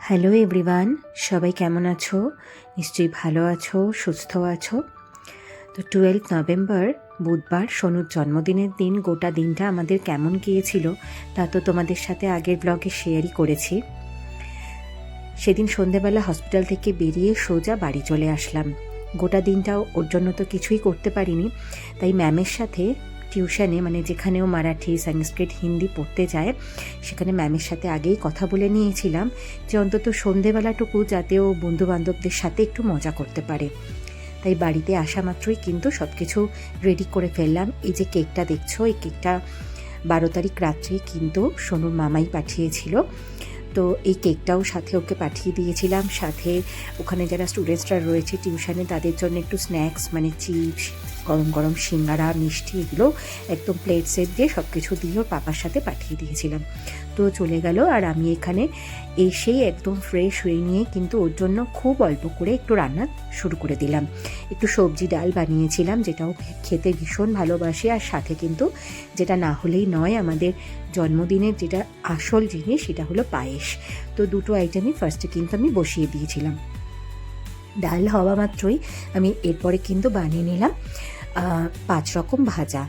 Hello everyone, সবাই কেমন আছো? নিশ্চয়ই ভালো আছো, সুস্থ আছো। তো 12 নভেম্বর বুধবার সোনুর জন্মদিনের দিন গোটা দিনটা আমাদের কেমন গিয়েছিল তা তো তোমাদের সাথে আগের ব্লগে শেয়ারই করেছি। সেদিন সন্ধেবেলা হসপিটাল থেকে বেরিয়ে সোজা বাড়ি চলে আসলাম। গোটা দিনটাও ওর জন্য তো কিছুই করতে পারিনি, তাই ম্যামের সাথে টিউশনে যেখানেও মারাঠি, সংস্কৃত, হিন্দি পড়তে যায় সেখানে ম্যামের সাথে আগেই কথা বলে নিয়েছিলাম যে অন্তত সন্ধেবেলাটুকু যাতে ও বন্ধুবান্ধবদের সাথে একটু মজা করতে পারে। তাই বাড়িতে আসা মাত্রই কিন্তু সব কিছু রেডি করে ফেললাম। এই যে কেকটা দেখছো, এই কেকটা 12 তারিখ রাত্রে কিন্তু সোনুর মামাই পাঠিয়েছিল। তো এই কেকটাও সাথে ওকে পাঠিয়ে দিয়েছিলাম। সাথে ওখানে যারা স্টুডেন্টসরা রয়েছে টিউশনে তাদের জন্য একটু স্ন্যাক্স চিপস, গরম গরম সিঙ্গারা, মিষ্টি এগুলো একদম প্লেট সেট দিয়ে সব কিছু দিয়ে ওর পাপার সাথে পাঠিয়ে দিয়েছিলাম। তো চলে গেল, আর আমি এখানে এসেই একদম ফ্রেশ হয়ে নিয়ে কিন্তু ওর জন্য খুব অল্প করে একটু রান্না শুরু করে দিলাম। একটু সবজি ডাল বানিয়েছিলাম, যেটাও খেতে ভীষণ ভালোবাসে। আর সাথে কিন্তু যেটা না হলেই নয়, আমাদের জন্মদিনের যেটা আসল জিনিস সেটা হলো পায়েস। তো দুটো আইটেমই ফার্স্টে কিন্তু আমি বসিয়ে দিয়েছিলাম। ডাল হওয়া মাত্রই আমি এরপরে কিন্তু বানিয়ে নিলাম 5 রকম ভাজা,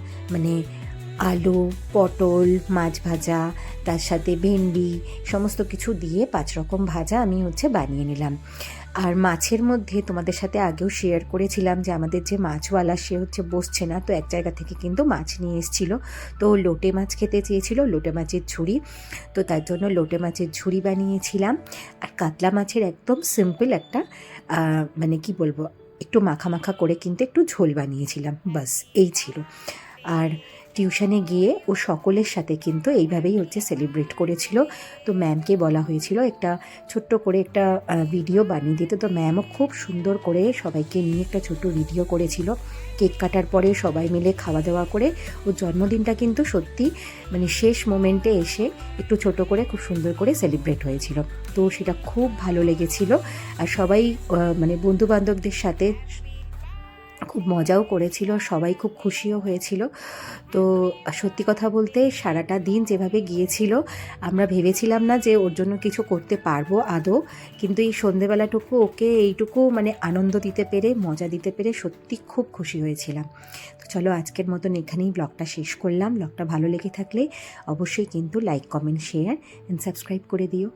আলু, পটল, মাছ ভাজা, তার সাথে ভেন্ডি, সমস্ত কিছু দিয়ে 5 রকম ভাজা আমি বানিয়ে নিলাম। আর মাছের মধ্যে তোমাদের সাথে আগেও শেয়ার করেছিলাম যে আমাদের যে মাছওয়ালা সে বসছে না, তো এক জায়গা থেকে কিন্তু মাছ নিয়ে এসেছিলো। তো লোটে মাছ খেতে চেয়েছিল, লোটে মাছের ঝুড়ি, তো তার জন্য লোটে মাছের ঝুড়ি বানিয়েছিলাম। আর কাতলা মাছের একদম সিম্পল একটা কি বলবো, একটু মাখা মাখা করে কিন্তু একটু ঝোল বানিয়েছিলাম, বাস এই ছিল। আর টিউশনে গিয়ে ও সকলের সাথে কিন্তু এইভাবেই সেলিব্রেট করেছিল। তো ম্যামকে বলা হয়েছিল একটা ছোট্ট করে একটা ভিডিও বানিয়ে দিতে, তো ম্যামও খুব সুন্দর করে সবাইকে নিয়ে একটা ছোট্ট ভিডিও করেছিল। কেক কাটার পরে সবাই মিলে খাওয়া দাওয়া করে ওর জন্মদিনটা কিন্তু সত্যি শেষ মোমেন্টে এসে একটু ছোট করে খুব সুন্দর করে সেলিব্রেট হয়েছিল। তো সেটা খুব ভালো লেগেছিল। আর সবাই বন্ধুবান্ধবদের সাথে খুব মজাও করেছিল, সবাই খুব খুশিও হয়েছিল। তো সত্যি কথা বলতে সারাটা দিন যেভাবে গিয়েছিল, আমরা ভেবেছিলাম না যে ওর জন্য কিছু করতে পারবো আদৌ, কিন্তু এই সন্ধেবেলাটুকু ওকে এইটুকু আনন্দ দিতে পেরে, মজা দিতে পেরে সত্যি খুব খুশি হয়েছিলাম। তো চলো আজকের মতন এখানেই ব্লগটা শেষ করলাম। ব্লগটা ভালো লেগে থাকলে অবশ্যই কিন্তু like, comment, share and subscribe করে দিও।